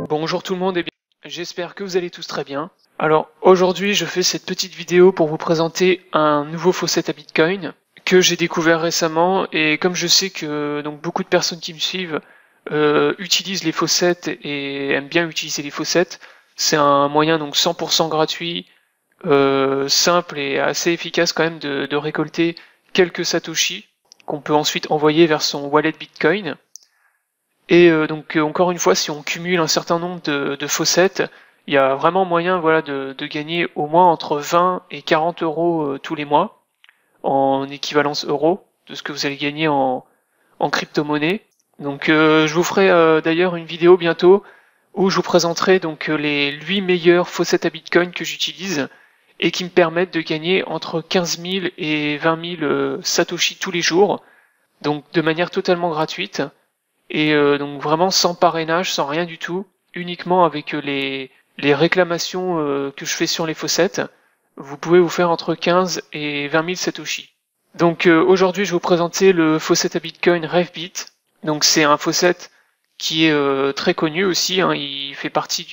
Bonjour tout le monde et bien, j'espère que vous allez tous très bien. Alors aujourd'hui je fais cette petite vidéo pour vous présenter un nouveau faucet à Bitcoin que j'ai découvert récemment, et comme je sais que beaucoup de personnes qui me suivent utilisent les faucets et aiment bien utiliser les faucets, c'est un moyen 100% gratuit, simple et assez efficace quand même de récolter quelques satoshi qu'on peut ensuite envoyer vers son wallet Bitcoin. Et encore une fois, si on cumule un certain nombre de faucets, il y a vraiment moyen de gagner au moins entre 20 et 40 euros tous les mois en équivalence euro de ce que vous allez gagner en crypto-monnaie. Je vous ferai d'ailleurs une vidéo bientôt où je vous présenterai les 8 meilleurs faucets à Bitcoin que j'utilise et qui me permettent de gagner entre 15 000 et 20 000 satoshi tous les jours, donc de manière totalement gratuite. Et vraiment sans parrainage, sans rien du tout, uniquement avec les réclamations que je fais sur les faucets, vous pouvez vous faire entre 15 et 20 000 satoshi. Aujourd'hui je vais vous présenter le faucet à Bitcoin Revbit. Donc c'est un faucet qui est très connu aussi, hein. Il fait partie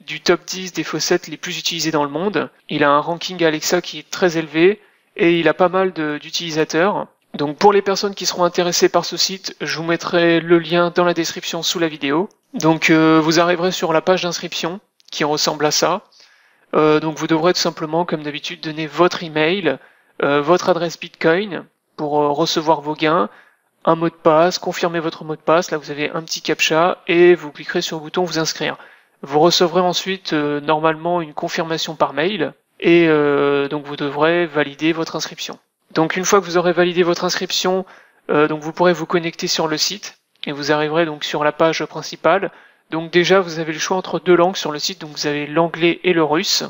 du top 10 des faucets les plus utilisés dans le monde. Il a un ranking Alexa qui est très élevé et il a pas mal d'utilisateurs. Donc pour les personnes qui seront intéressées par ce site, je vous mettrai le lien dans la description sous la vidéo. Vous arriverez sur la page d'inscription qui ressemble à ça. Vous devrez tout simplement, comme d'habitude, donner votre email, votre adresse Bitcoin pour recevoir vos gains, un mot de passe, confirmer votre mot de passe. Là vous avez un petit captcha et vous cliquerez sur le bouton vous inscrire. Vous recevrez ensuite normalement une confirmation par mail et vous devrez valider votre inscription. Donc une fois que vous aurez validé votre inscription, vous pourrez vous connecter sur le site et vous arriverez sur la page principale. Donc déjà vous avez le choix entre deux langues sur le site, donc vous avez l'anglais et le russe.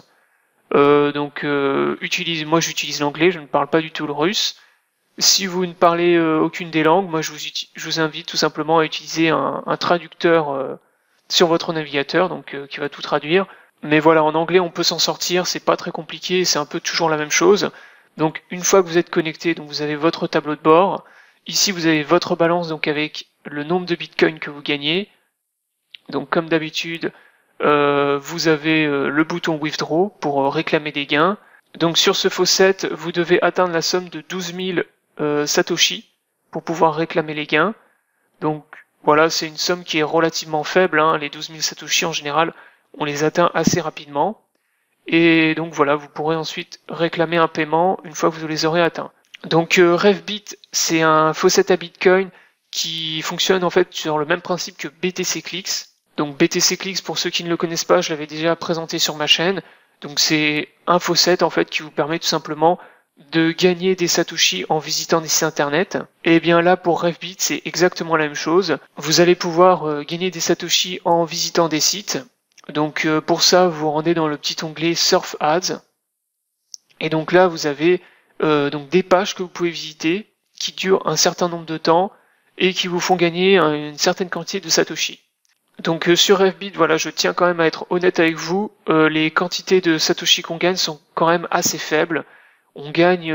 Moi j'utilise l'anglais, je ne parle pas du tout le russe. Si vous ne parlez aucune des langues, moi je vous invite tout simplement à utiliser un traducteur sur votre navigateur, qui va tout traduire. Mais voilà, en anglais on peut s'en sortir, c'est pas très compliqué, c'est un peu toujours la même chose. Donc une fois que vous êtes connecté, vous avez votre tableau de bord. Ici vous avez votre balance avec le nombre de bitcoins que vous gagnez. Donc comme d'habitude, vous avez le bouton withdraw pour réclamer des gains. Donc sur ce faucet, vous devez atteindre la somme de 12 000 satoshi pour pouvoir réclamer les gains. Donc voilà, c'est une somme qui est relativement faible, hein. Les 12 000 satoshi en général, on les atteint assez rapidement. Et donc voilà, vous pourrez ensuite réclamer un paiement une fois que vous les aurez atteints. Revbit, c'est un faucet à Bitcoin qui fonctionne en fait sur le même principe que BTC Clicks. Donc BTC Clicks, pour ceux qui ne le connaissent pas, je l'avais déjà présenté sur ma chaîne. Donc c'est un faucet en fait qui vous permet tout simplement de gagner des satoshi en visitant des sites internet. Et bien là pour Revbit, c'est exactement la même chose. Vous allez pouvoir gagner des satoshi en visitant des sites. Pour ça, vous vous rendez dans le petit onglet Surf Ads. Et donc là, vous avez des pages que vous pouvez visiter qui durent un certain nombre de temps et qui vous font gagner une certaine quantité de satoshi. Sur Revbit, voilà, je tiens quand même à être honnête avec vous, les quantités de satoshi qu'on gagne sont quand même assez faibles. On gagne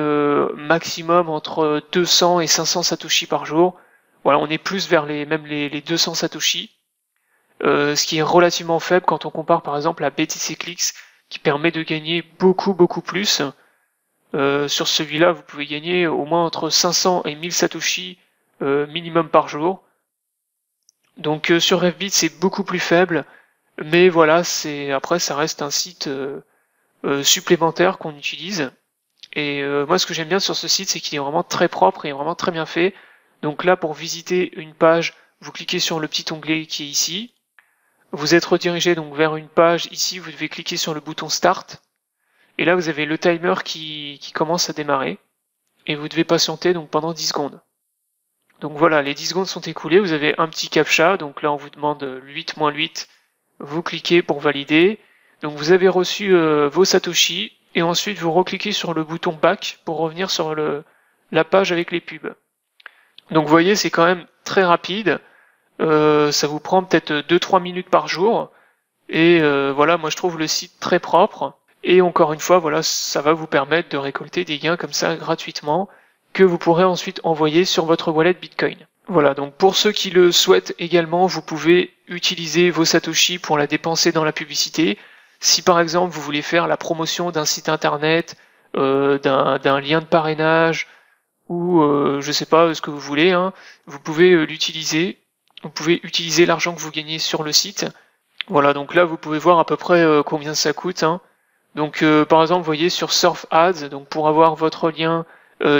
maximum entre 200 et 500 satoshi par jour. Voilà, on est plus vers les 200 satoshi. Ce qui est relativement faible quand on compare par exemple à BTC Clicks qui permet de gagner beaucoup plus. Sur celui-là, vous pouvez gagner au moins entre 500 et 1000 satoshi minimum par jour. Sur Revbit, c'est beaucoup plus faible, mais voilà, après ça reste un site supplémentaire qu'on utilise. Et moi, ce que j'aime bien sur ce site, c'est qu'il est vraiment très propre et vraiment très bien fait. Donc là, pour visiter une page, vous cliquez sur le petit onglet qui est ici. Vous êtes redirigé vers une page. Ici, vous devez cliquer sur le bouton Start. Et là, vous avez le timer qui commence à démarrer. Et vous devez patienter pendant 10 secondes. Donc voilà, les 10 secondes sont écoulées. Vous avez un petit captcha. Donc là, on vous demande 8-8. Vous cliquez pour valider. Donc vous avez reçu vos satoshi. Et ensuite, vous recliquez sur le bouton Back pour revenir sur la page avec les pubs. Donc vous voyez, c'est quand même très rapide. Ça vous prend peut-être 2-3 minutes par jour. Et voilà, moi je trouve le site très propre. Et encore une fois, voilà, ça va vous permettre de récolter des gains comme ça gratuitement que vous pourrez ensuite envoyer sur votre wallet Bitcoin. Voilà, donc pour ceux qui le souhaitent également, vous pouvez utiliser vos Satoshi pour la dépenser dans la publicité. Si par exemple vous voulez faire la promotion d'un site internet, d'un lien de parrainage, ou je sais pas ce que vous voulez, hein, vous pouvez l'utiliser. Vous pouvez utiliser l'argent que vous gagnez sur le site. Voilà, donc là vous pouvez voir à peu près combien ça coûte, hein. Donc par exemple, vous voyez sur Surf Ads, donc pour avoir votre lien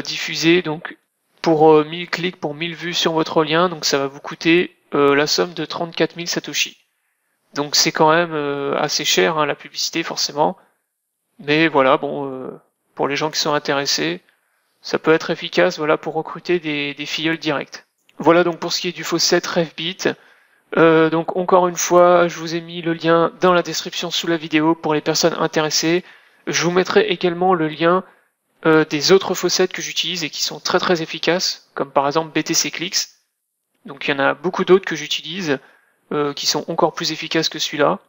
diffusé, donc pour 1000 clics, pour 1000 vues sur votre lien, donc ça va vous coûter la somme de 34 000 Satoshi. Donc c'est quand même assez cher, hein, la publicité forcément. Mais voilà, bon, pour les gens qui sont intéressés, ça peut être efficace, voilà, pour recruter des filleuls directs. Voilà donc pour ce qui est du faucet RefBit. Donc encore une fois, je vous ai mis le lien dans la description sous la vidéo pour les personnes intéressées. Je vous mettrai également le lien des autres faucets que j'utilise et qui sont très très efficaces, comme par exemple BTC Clicks. Donc il y en a beaucoup d'autres que j'utilise, qui sont encore plus efficaces que celui-là,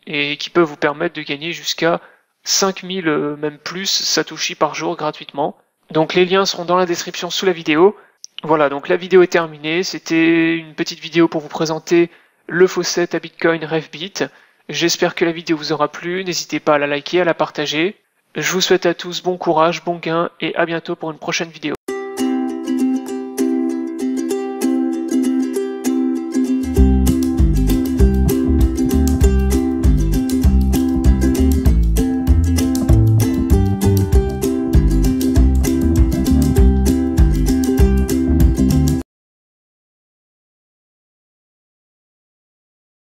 et qui peuvent vous permettre de gagner jusqu'à 5000, même plus, Satoshi par jour gratuitement. Donc les liens seront dans la description sous la vidéo. Voilà, donc la vidéo est terminée. C'était une petite vidéo pour vous présenter le faucet à Bitcoin RefBit. J'espère que la vidéo vous aura plu. N'hésitez pas à la liker, à la partager. Je vous souhaite à tous bon courage, bon gain et à bientôt pour une prochaine vidéo.